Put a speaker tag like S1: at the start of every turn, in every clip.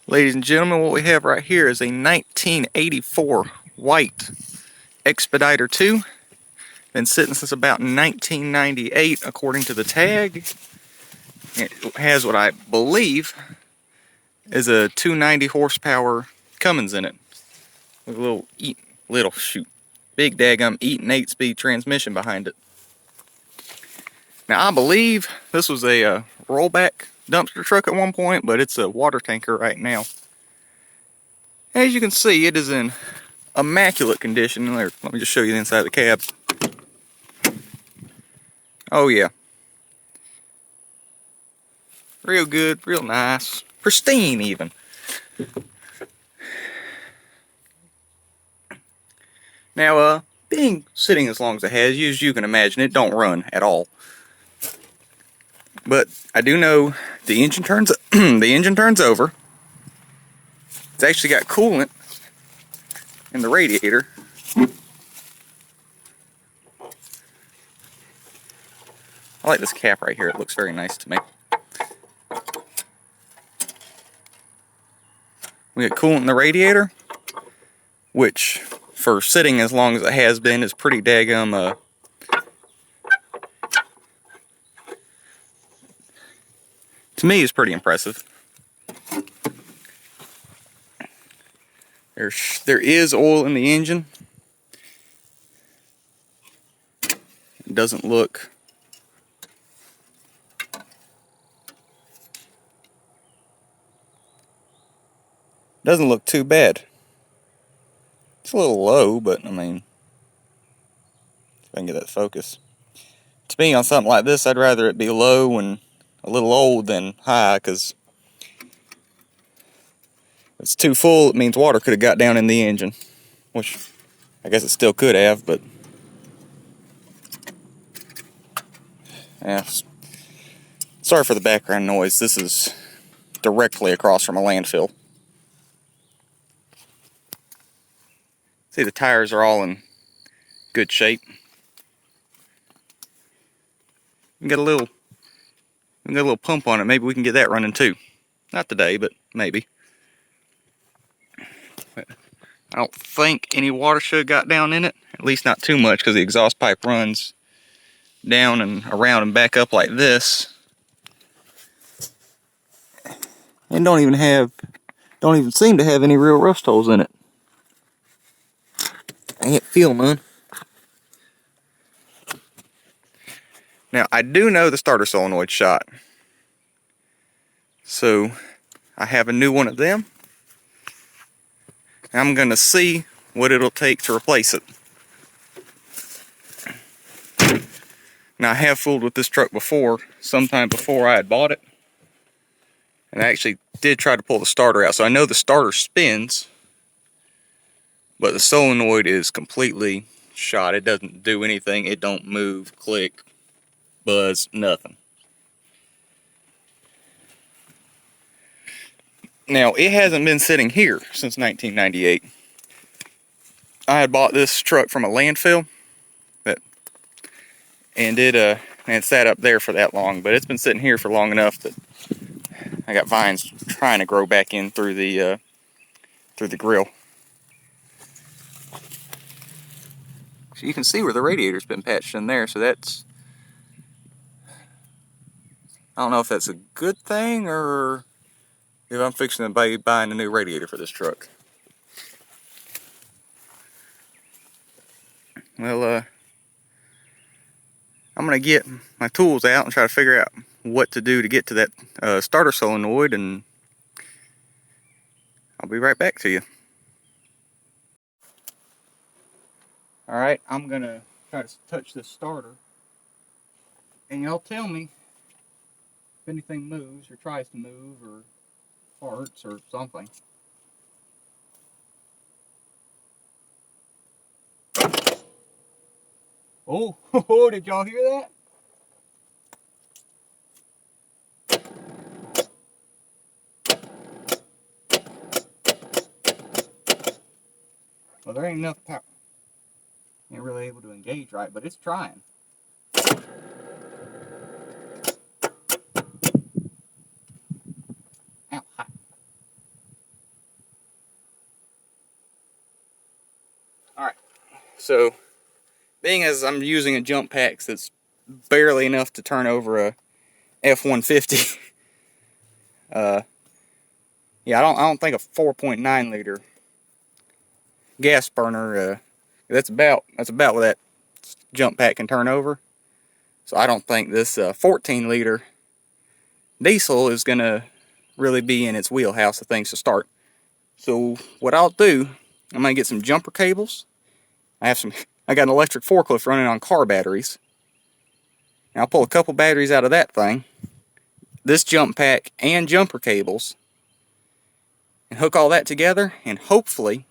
S1: Ladies and gentlemen, what we have right here is a 1984 White Xpediter 2. Been sitting since about 1998 according to the tag. It has what I believe is a 290 horsepower Cummins in it. With a big daggum eating 8-speed transmission behind it. Now I believe this was a rollback dumpster truck at one point, but it's a water tanker right now. As you can see, it is in immaculate condition. Let me just show you the inside of the cab. Oh yeah. Real good, real nice, pristine even. Now, being sitting as long as it has, as you can imagine, it don't run at all. But I do know the engine turns over. It's actually got coolant in the radiator. I like this cap right here. It looks very nice to me. We got coolant in the radiator, which for sitting as long as it has been is pretty daggum to me is pretty impressive. There is oil in the engine. It doesn't look too bad. It's a little low, but I mean, if I can get that focus. To me, on something like this, I'd rather it be low and a little old than high, because if it's too full, it means water could have got down in the engine, which I guess it still could have, but yeah. Sorry for the background noise. This is directly across from a landfill. See, the tires are all in good shape. We got a little pump on it. Maybe we can get that running too. Not today, but maybe. But I don't think any water should have got down in it. At least not too much, because the exhaust pipe runs down and around and back up like this. And don't even seem to have any real rust holes in it. I can't feel none. Now, I do know the starter solenoid's shot. So, I have a new one of them. I'm going to see what it'll take to replace it. Now, I have fooled with this truck before, sometime before I had bought it. And I actually did try to pull the starter out. So I know the starter spins, but the solenoid is completely shot. It doesn't do anything. It don't move, click, buzz, nothing. Now, it hasn't been sitting here since 1998. I had bought this truck from a landfill, and it sat up there for that long, but it's been sitting here for long enough that I got vines trying to grow back in through the grill. So you can see where the radiator's been patched in there, so that's, I don't know if that's a good thing or if I'm fixing to be buying a new radiator for this truck. Well, I'm going to get my tools out and try to figure out what to do to get to that starter solenoid, and I'll be right back to you. Alright, I'm going to try to touch this starter, and y'all tell me if anything moves or tries to move or farts or something. Oh, did y'all hear that? Well, there ain't enough power. Ain't really able to engage right, but it's trying. Ow, hot. So, being as I'm using a jump pack that's barely enough to turn over a F-150, yeah, I don't think a 4.9 liter gas burner, that's about what that jump pack can turn over. So I don't think this 14 liter diesel is gonna really be in its wheelhouse of things to start. So what I'll do, I'm gonna get some jumper cables. I got an electric forklift running on car batteries. And I'll pull a couple batteries out of that thing, this jump pack and jumper cables, and hook all that together, and hopefully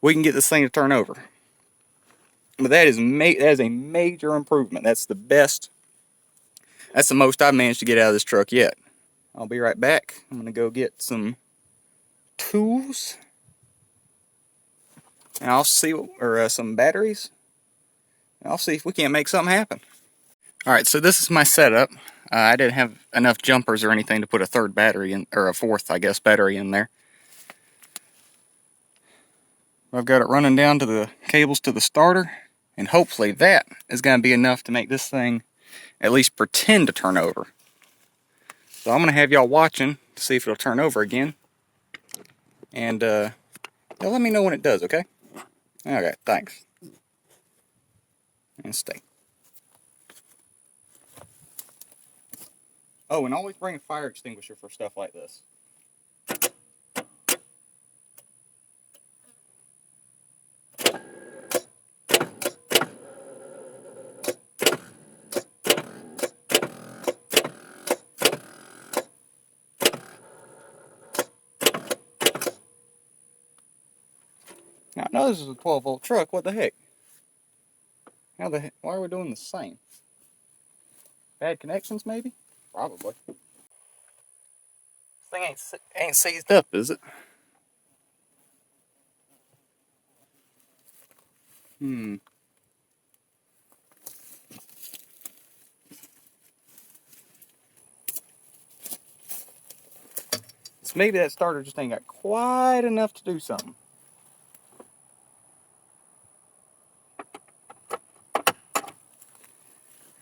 S1: we can get this thing to turn over. But that is a major improvement. That's the best. That's the most I've managed to get out of this truck yet. I'll be right back. I'm gonna go get some tools, and I'll see some batteries. And I'll see if we can't make something happen. All right, so this is my setup. I didn't have enough jumpers or anything to put a third battery in, or a fourth, I guess, battery in there. I've got it running down to the cables to the starter, and hopefully that is going to be enough to make this thing at least pretend to turn over. So I'm going to have y'all watching to see if it'll turn over again. And y'all let me know when it does, okay? Okay, thanks. And stay. Oh, and always bring a fire extinguisher for stuff like this. Now, I know this is a 12-volt truck. What the heck? Why are we doing the same? Bad connections, maybe? Probably. This thing ain't seized up, is it? So maybe that starter just ain't got quite enough to do something.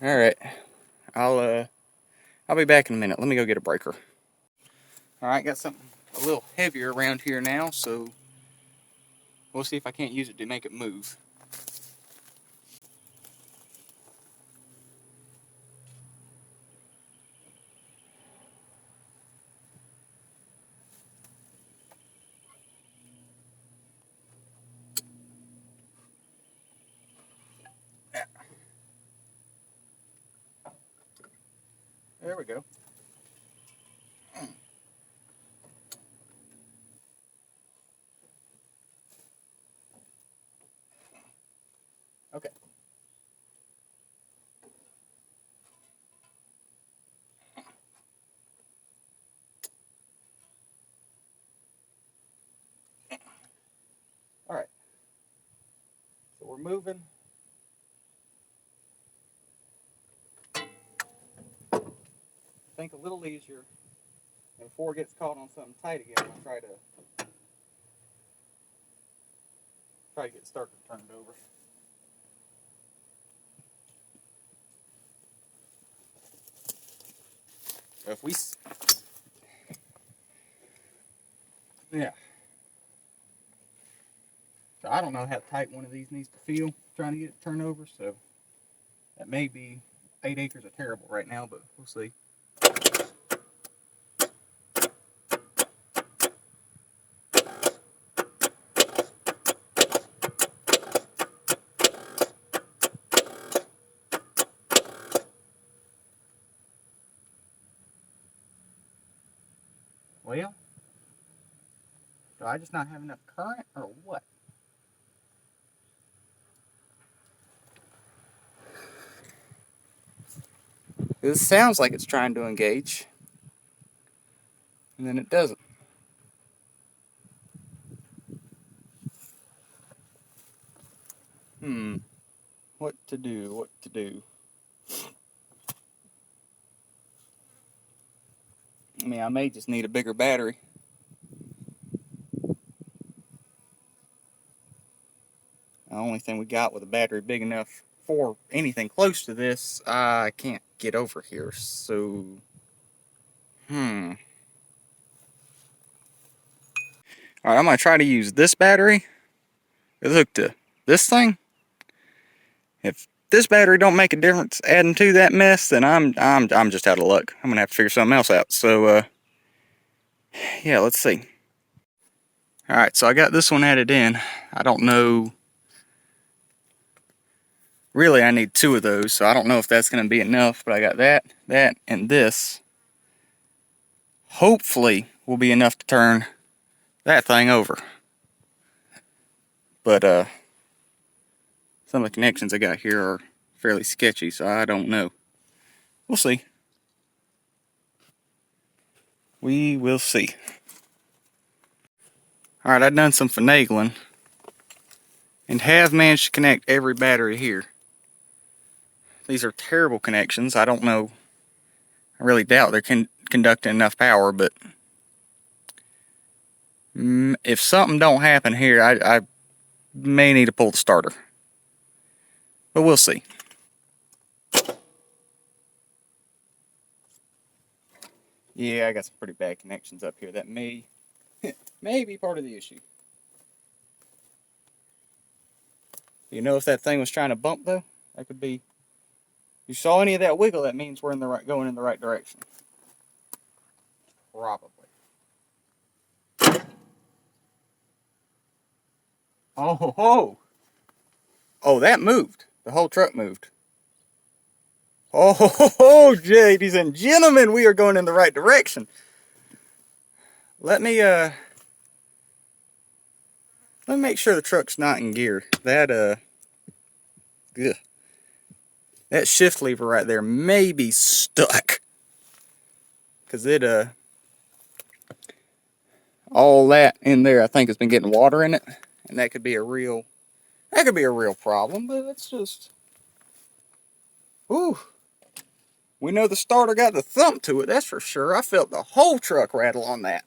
S1: All right, I'll be back in a minute. Let me go get a breaker. All right, got something a little heavier around here now, so we'll see if I can't use it to make it move. There we go. Okay. All right. So we're moving. Think a little easier. And before it gets caught on something tight again, I'll try to get the starter turned over. So if we, yeah. So I don't know how tight one of these needs to feel trying to get it turned over, so that may be 8 acres of terrible right now, but we'll see. Well, do I just not have enough current, or what? This sounds like it's trying to engage, and then it doesn't. What to do? I mean, I may just need a bigger battery. The only thing we got with a battery big enough for anything close to this, I can't get over here, so... Alright, I'm going to try to use this battery. Look to this thing. If this battery don't make a difference adding to that mess, then I'm just out of luck. I'm going to have to figure something else out. So, yeah, let's see. Alright, so I got this one added in. I don't know... Really, I need 2 of those, so I don't know if that's going to be enough, but I got that, and this. Hopefully, will be enough to turn that thing over. But, some of the connections I got here are fairly sketchy, so I don't know. We'll see. We will see. Alright, I've done some finagling and have managed to connect every battery here. These are terrible connections. I don't know. I really doubt they're conducting enough power, but if something don't happen here, I may need to pull the starter. But we'll see. Yeah, I got some pretty bad connections up here. That may be part of the issue. You know, if that thing was trying to bump, though, that could be... You saw any of that wiggle, that means we're going in the right direction. Probably. Oh, that moved. The whole truck moved. Ladies and gentlemen, we are going in the right direction. Let me make sure the truck's not in gear. That shift lever right there may be stuck. Cause all that in there, I think, has been getting water in it, and that could be a real problem. But it's just, ooh, we know the starter got the thump to it. That's for sure. I felt the whole truck rattle on that.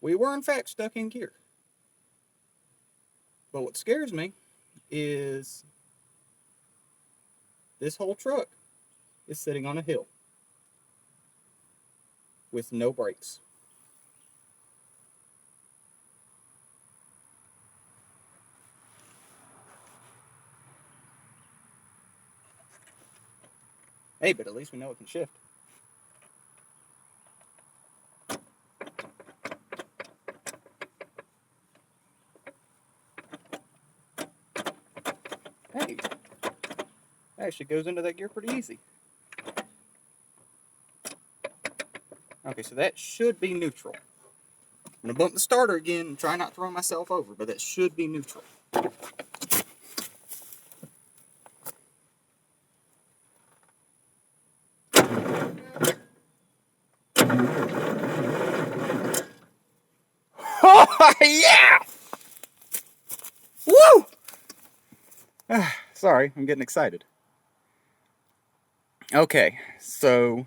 S1: We were in fact stuck in gear. But what scares me is this whole truck is sitting on a hill with no brakes. Hey, but at least we know it can shift. Hey, actually goes into that gear pretty easy. Okay, so that should be neutral. I'm gonna bump the starter again and try not to throw myself over, but that should be neutral. Oh, yeah! Woo! Sorry, I'm getting excited. Okay, so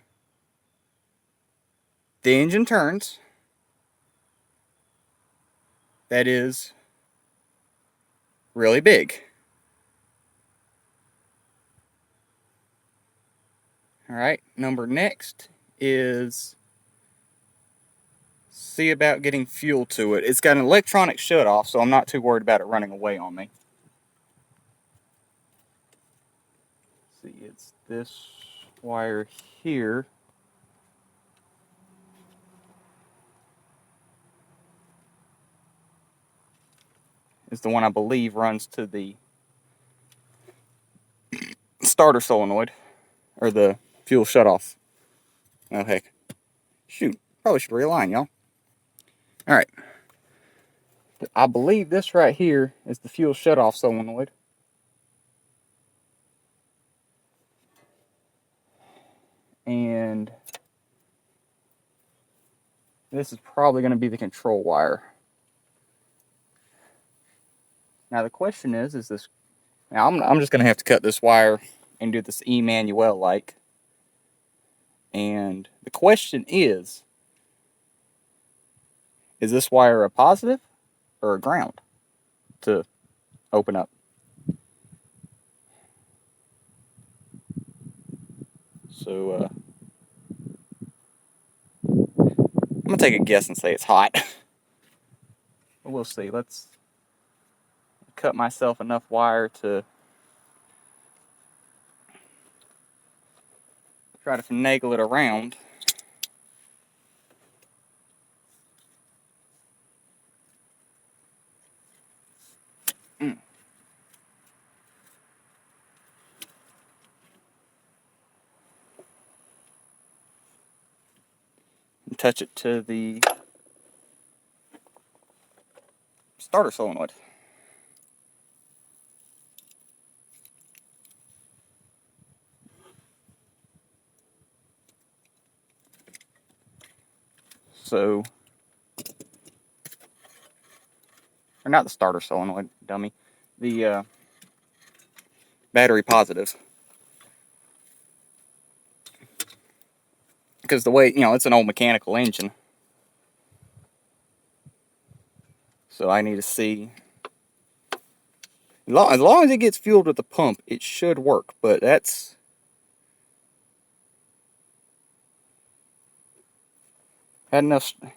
S1: the engine turns. That is really big. Alright, number next is see about getting fuel to it. It's got an electronic shut-off, so I'm not too worried about it running away on me. See, it's this wire here. Is the one I believe runs to the starter solenoid, or the fuel shutoff. Oh heck. Shoot, probably should realign, y'all. Alright. I believe this right here is the fuel shutoff solenoid. And This is probably going to be the control wire. Now the question is this... Now I'm just going to have to cut this wire and do this Emmanuel like. And the question is this wire a positive or a ground to open up? So I'm going to take a guess and say it's hot. We'll see. Let's cut myself enough wire to try to finagle it around. And touch it to the starter solenoid. So, or not the starter solenoid, dummy. The battery positive. Because the way, it's an old mechanical engine. So I need to see. As long as it gets fueled with the pump, it should work. But that's...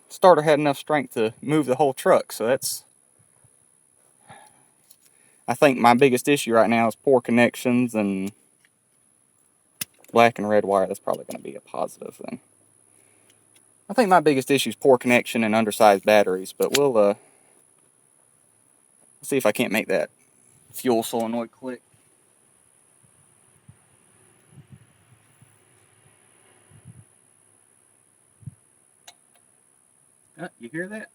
S1: starter had enough strength to move the whole truck. So that's... I think my biggest issue right now is poor connections and black and red wire. That's probably going to be a positive then. I think my biggest issue is poor connection and undersized batteries, but we'll see if I can't make that fuel solenoid click. You hear that?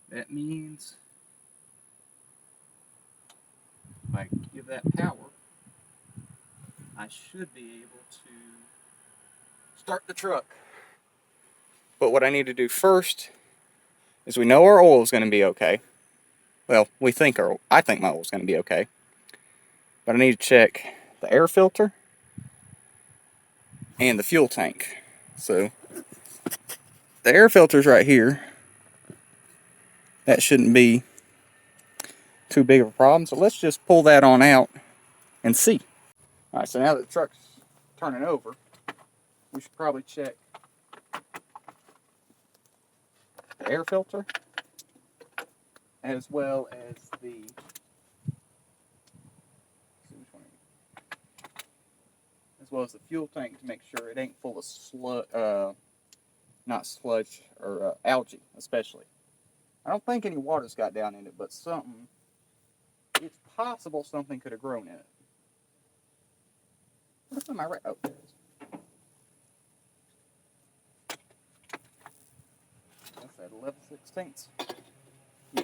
S1: That means if I give that power, I should be able to start the truck. But what I need to do first is we know our oil is going to be okay. Well, I think my oil is going to be okay. But I need to check the air filter and the fuel tank. So the air filter's right here. That shouldn't be too big of a problem. So let's just pull that on out and see. Alright, so now that the truck's turning over, we should probably check the air filter as well as the fuel tank to make sure it ain't full of not sludge or algae, especially. I don't think any water's got down in it, but it's possible something could have grown in it. What's on my right? Oh, there it is. That's at 11/16. Yeah.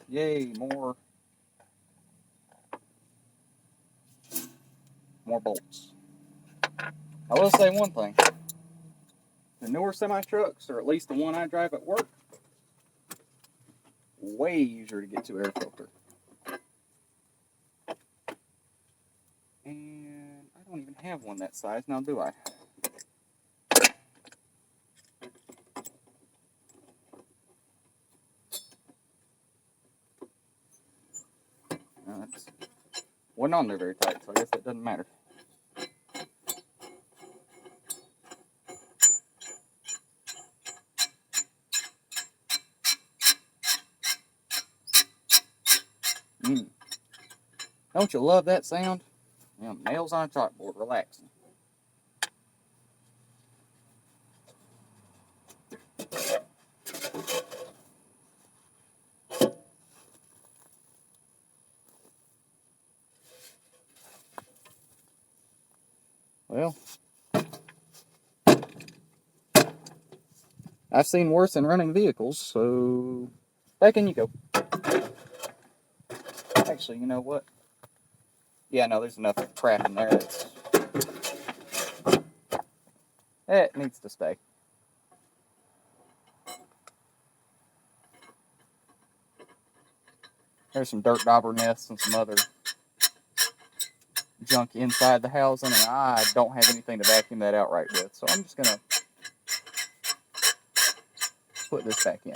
S1: Yay, more bolts. I will say one thing. The newer semi-trucks, or at least the one I drive at work, way easier to get to air filter. And I don't even have one that size now, do I? It wasn't on there very tight, so I guess that doesn't matter. Don't you love that sound? Yeah, nails on a chalkboard, relaxing. Well, I've seen worse in running vehicles, so back in you go. Actually, you know what? Yeah, no, there's enough crap in there. It needs to stay. There's some dirt dauber nests and some other junk inside the housing, and I don't have anything to vacuum that out right with, so I'm just going to put this back in.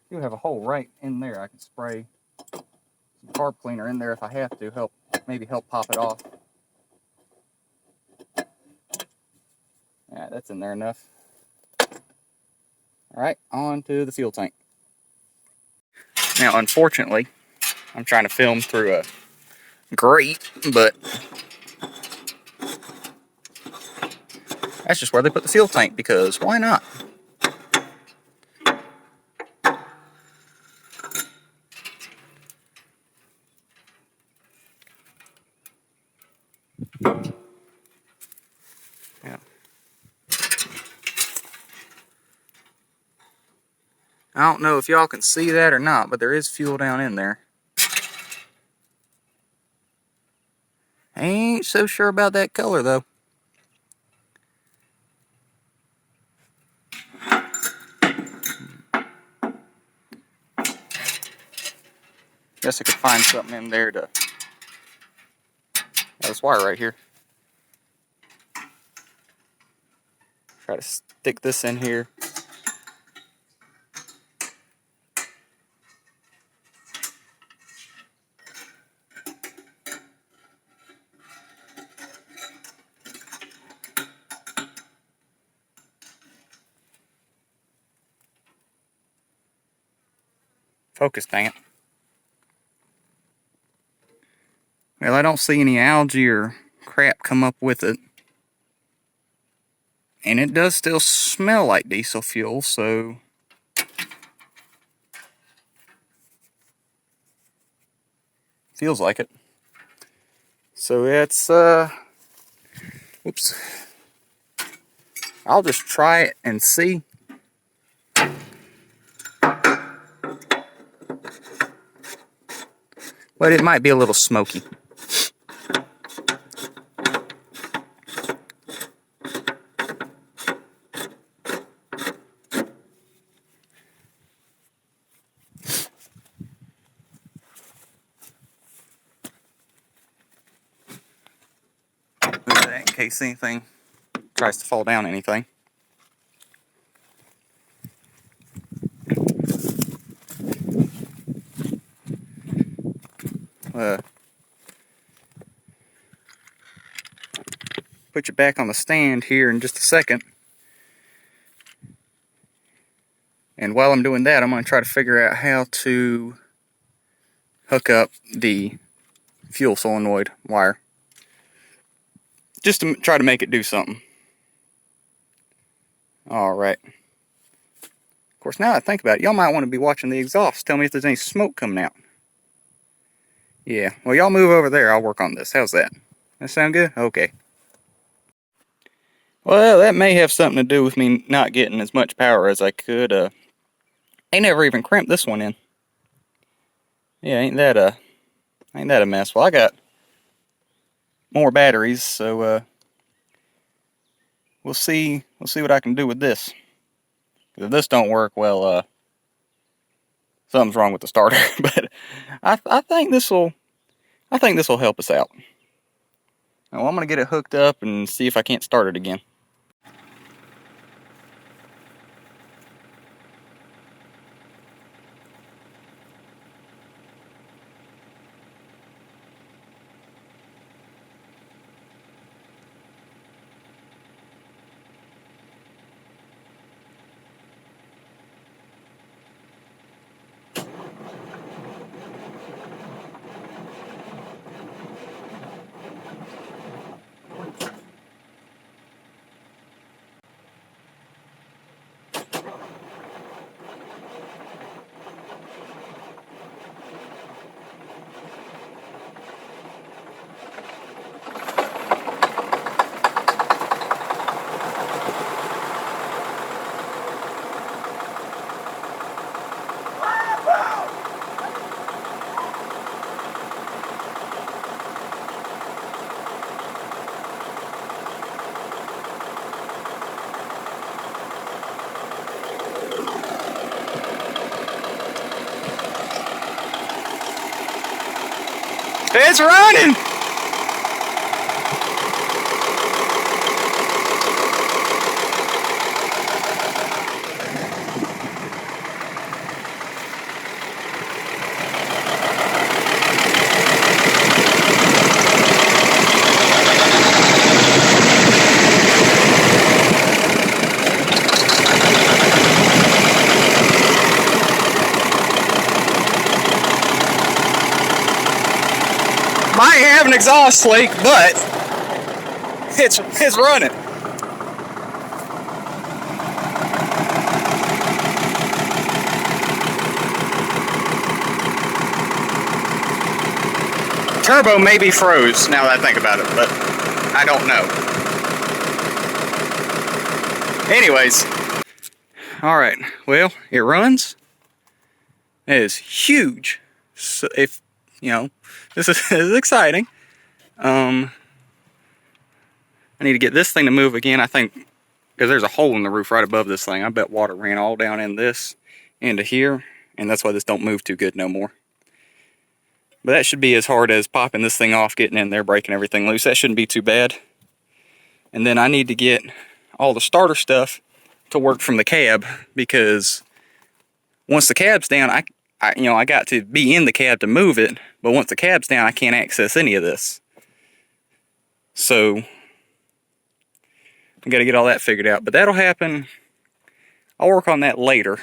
S1: You have a hole right in there. I can spray some carb cleaner in there if I have to, maybe help pop it off. Yeah, that's in there enough. Alright, on to the fuel tank. Now, unfortunately, I'm trying to film through a grate, but that's just where they put the fuel tank, because why not? Yeah. I don't know if y'all can see that or not, but there is fuel down in there. I ain't so sure about that color, though. Guess I could find something in there to... this wire right here. Try to stick this in here. Focus, dang it. Well, I don't see any algae or crap come up with it. And it does still smell like diesel fuel, so... feels like it. So it's, oops. I'll just try it and see. But it might be a little smoky. In case anything tries to fall down anything. Put you back on the stand here in just a second. And while I'm doing that, I'm going to try to figure out how to hook up the fuel solenoid wire. Just to try to make it do something. Alright. Of course, now that I think about it, y'all might want to be watching the exhaust. Tell me if there's any smoke coming out. Yeah, well, y'all move over there. I'll work on this. How's that? That sound good? Okay. Well, that may have something to do with me not getting as much power as I could. I never even crimped this one in. Yeah, ain't that a mess? Well, I got more batteries, so we'll see what I can do with this. If this don't work, well, something's wrong with the starter. But I think this will help us out. Now, I'm gonna get it hooked up and see if I can't start it again. It's running! Might have an exhaust leak, but it's running. Turbo maybe froze now that I think about it, but I don't know. Anyways, alright, well, it runs. It is huge. So if, this is exciting. I need to get this thing to move again, I think, because there's a hole in the roof right above this thing. I bet water ran all down in this into here, and that's why this don't move too good no more. But that should be as hard as popping this thing off, getting in there, breaking everything loose. That shouldn't be too bad. And then I need to get all the starter stuff to work from the cab, because once the cab's down, I got to be in the cab to move it, but once the cab's down, I can't access any of this. So I got to get all that figured out, but that'll happen. I'll work on that later,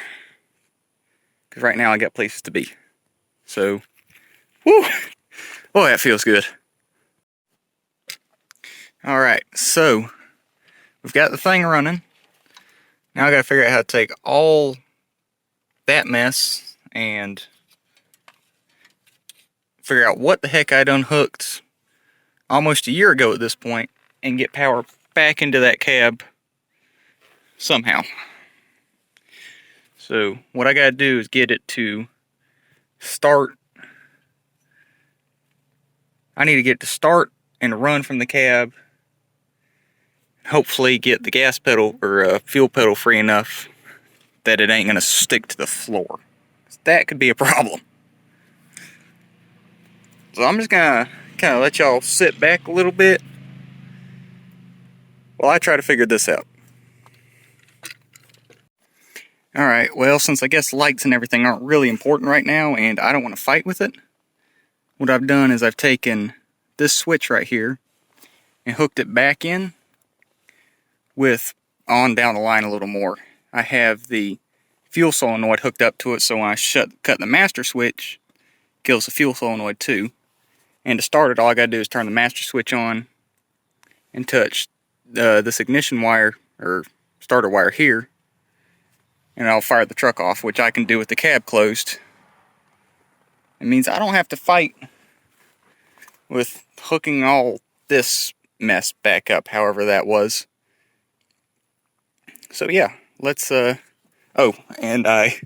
S1: because right now I got places to be. So, whew, boy, that feels good. All right, so we've got the thing running. Now I got to figure out how to take all that mess and figure out what the heck I'd unhooked almost a year ago at this point and get power back into that cab somehow. So what I gotta do is get it to start. I need to get it to start and run from the cab. Hopefully get the gas pedal or fuel pedal free enough that it ain't gonna stick to the floor. That could be a problem. So I'm just gonna kind of let y'all sit back a little bit while I try to figure this out. Alright, well, since I guess lights and everything aren't really important right now and I don't want to fight with it, what I've done is I've taken this switch right here and hooked it back in with on down the line a little more. I have the fuel solenoid hooked up to it, so when I cut the master switch, it kills the fuel solenoid too. And to start it, all I gotta do is turn the master switch on and touch this ignition wire or starter wire here, and I'll fire the truck off, which I can do with the cab closed. It means I don't have to fight with hooking all this mess back up, however that was. So yeah, let's, oh, and I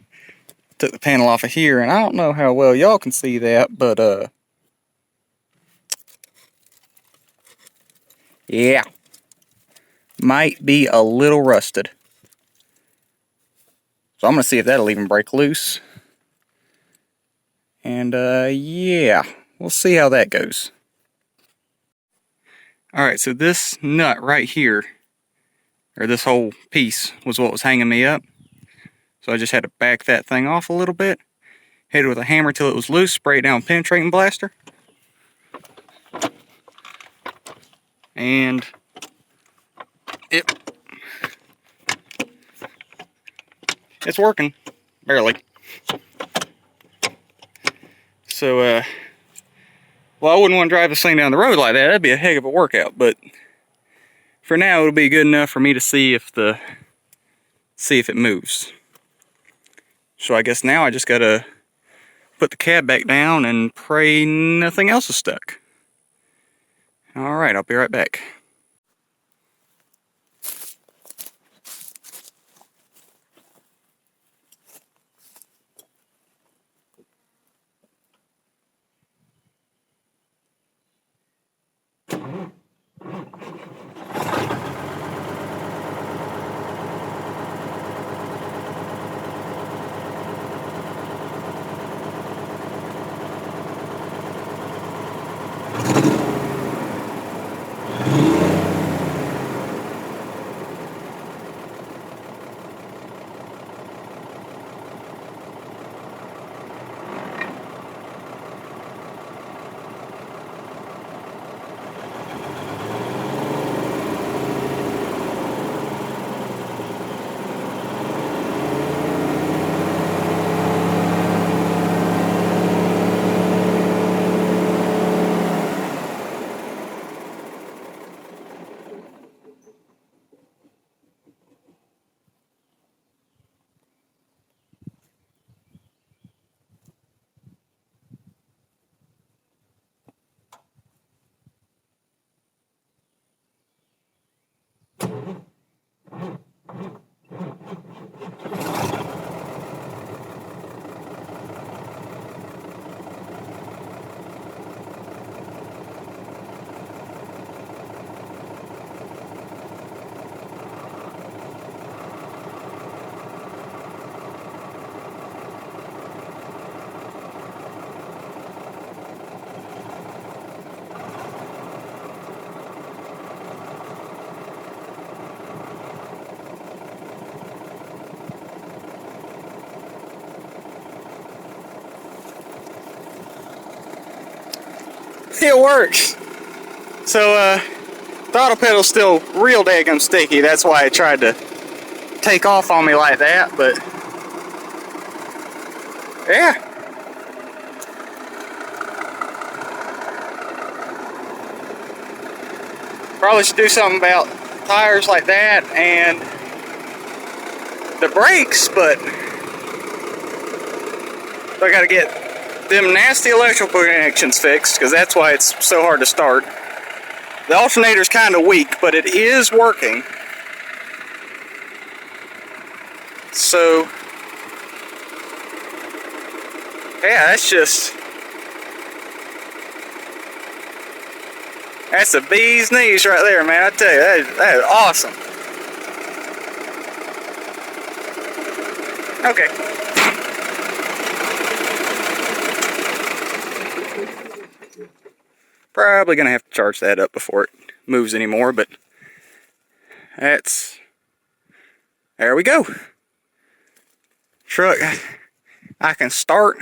S1: Took the panel off of here, and I don't know how well y'all can see that, but yeah, might be a little rusted. So I'm gonna see if that'll even break loose. And yeah, we'll see how that goes. Alright, so this nut right here, or this whole piece, was what was hanging me up. So I just had to back that thing off a little bit. Hit it with a hammer till it was loose, spray it down with penetrating blaster. And it's working, barely. So, well, I wouldn't want to drive this thing down the road like that. That'd be a heck of a workout. But for now, it'll be good enough for me to see if it moves. So I guess now I just gotta put the cab back down and pray nothing else is stuck. All right, I'll be right back. It works. So the auto pedal's still real daggum sticky. That's why it tried to take off on me like that, but yeah. Probably should do something about tires like that and the brakes, but I gotta get them nasty electrical connections fixed, because that's why it's so hard to start. The alternator's kind of weak, but it is working. So, yeah, that's the bee's knees right there, man. I tell you, that is awesome. Okay. Probably gonna have to charge that up before it moves anymore, but there we go. Truck, I can start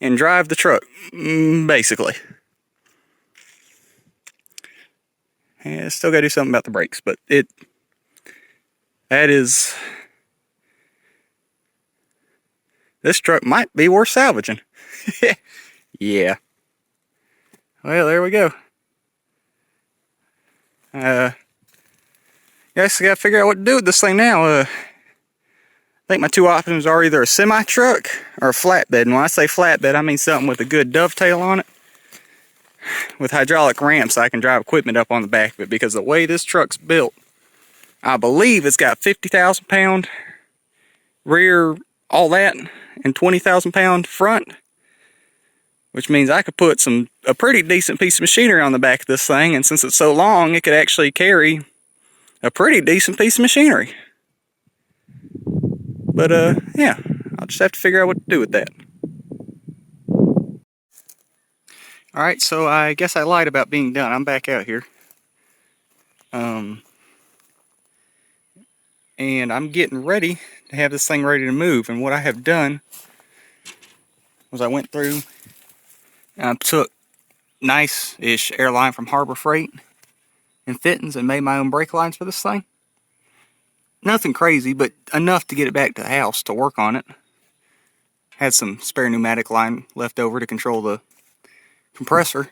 S1: and drive the truck, basically. Yeah, still gotta do something about the brakes, but this truck might be worth salvaging. Yeah. Well, there we go. Guess I gotta figure out what to do with this thing now. I think my two options are either a semi-truck or a flatbed. And when I say flatbed, I mean something with a good dovetail on it, with hydraulic ramps so I can drive equipment up on the back of it, because the way this truck's built, I believe it's got 50,000 pound rear all that and 20,000 pound front, which means I could put a pretty decent piece of machinery on the back of this thing, and since it's so long, it could actually carry a pretty decent piece of machinery. But yeah, I'll just have to figure out what to do with that. Alright, so I guess I lied about being done. I'm back out here. And I'm getting ready to have this thing ready to move. And what I have done was I went through and I took nice-ish airline from Harbor Freight and fittings and made my own brake lines for this thing. Nothing crazy, but enough to get it back to the house to work on it. Had some spare pneumatic line left over to control the compressor.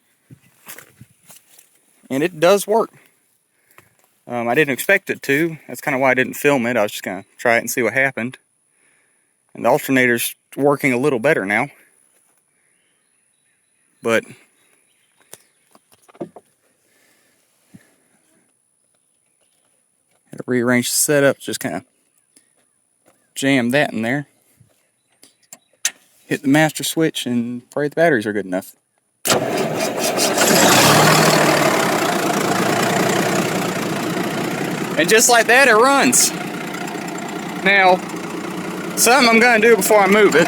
S1: And it does work. I didn't expect it to. That's kind of why I didn't film it. I was just going to try it and see what happened. And the alternator's working a little better now. But had to rearrange the setup, just kind of jam that in there. Hit the master switch and pray the batteries are good enough. And just like that, it runs. Now, something I'm going to do before I move it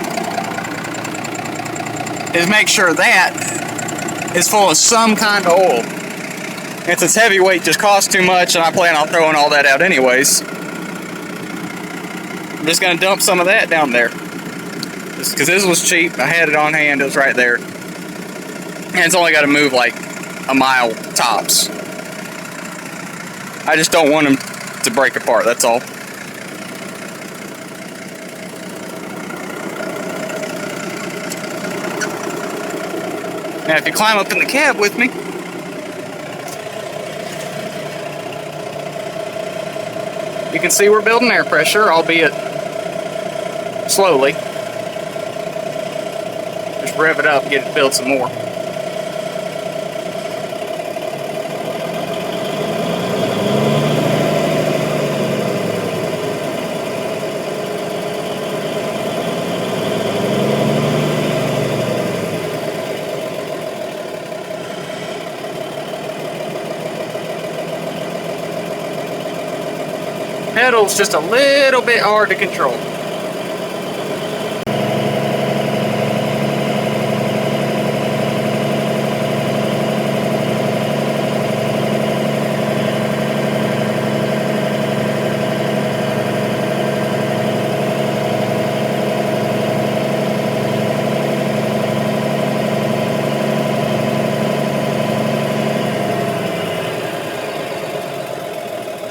S1: is make sure that is full of some kind of oil. And since heavyweight just costs too much and I plan on throwing all that out anyways, I'm just going to dump some of that down there. Just because this was cheap, I had it on hand, it was right there. And it's only got to move like a mile tops. I just don't want them to break apart, that's all. Now if you climb up in the cab with me, you can see we're building air pressure, albeit slowly. Just rev it up and get it to build some more. Pedal's just a little bit hard to control.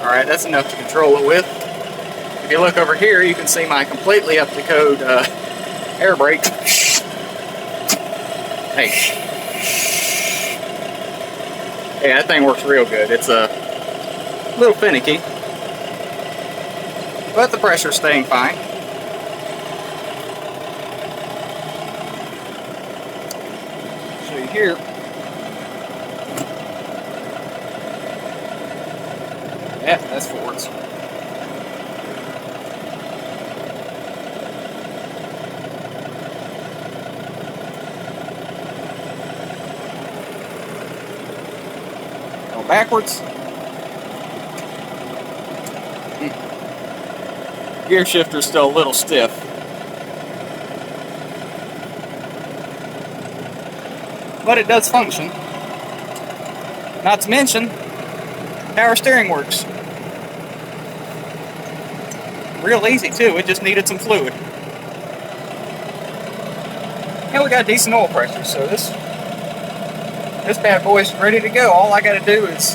S1: Alright, that's enough to control it with. If you look over here, you can see my completely up-to-code air brake. Hey. Yeah, that thing works real good. It's a little finicky, but the pressure's staying fine. Show you here. Yeah, that's forwards. Go backwards. Gear shifter's still a little stiff. But it does function. Not to mention, power steering works. Real easy too, it just needed some fluid. And we got decent oil pressure, so this bad boy's ready to go. All I gotta do is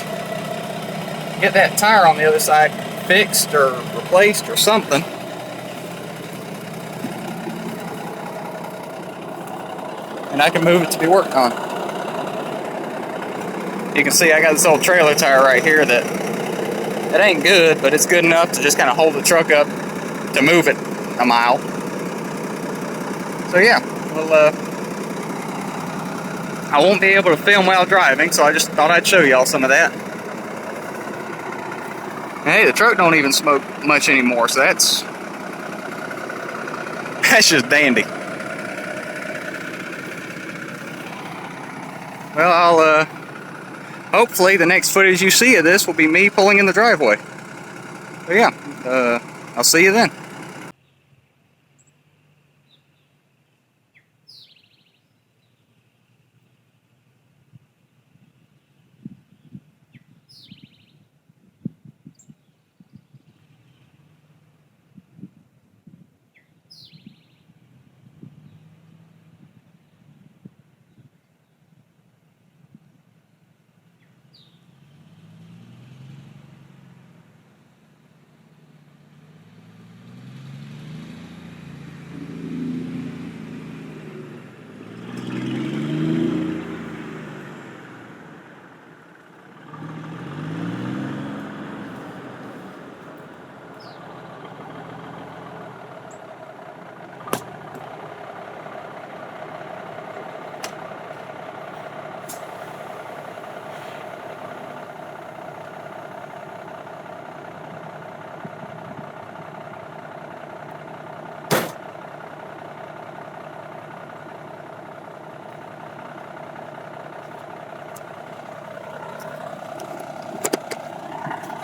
S1: get that tire on the other side fixed or replaced or something. And I can move it to be worked on. You can see I got this old trailer tire right here that ain't good, but it's good enough to just kind of hold the truck up to move it a mile. So yeah, well, I won't be able to film while driving, so I just thought I'd show y'all some of that. And hey, the truck don't even smoke much anymore, so that's
S2: That's just dandy. Well, I'll hopefully the next footage you see of this will be me pulling in the driveway. So yeah, I'll see you then.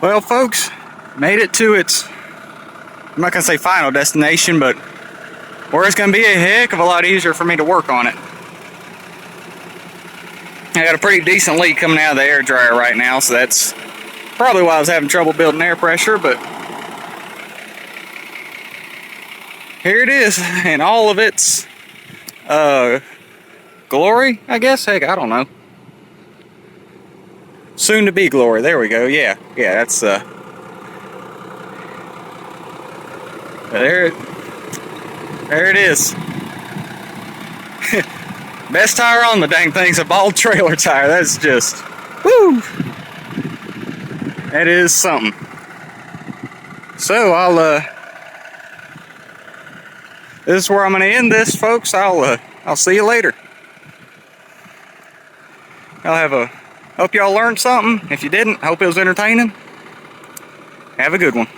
S2: Well, folks, made it to its, I'm not going to say final destination, but where it's going to be a heck of a lot easier for me to work on it. I got a pretty decent leak coming out of the air dryer right now, so that's probably why I was having trouble building air pressure, but here it is in all of its glory, I guess. Heck, I don't know. Soon to be glory. There we go. Yeah, that's there it is. Best tire on the dang thing's a bald trailer tire. That's just woo. That is something. So this is where I'm going to end this, folks. I'll see you later. Hope y'all learned something. If you didn't, hope it was entertaining. Have a good one.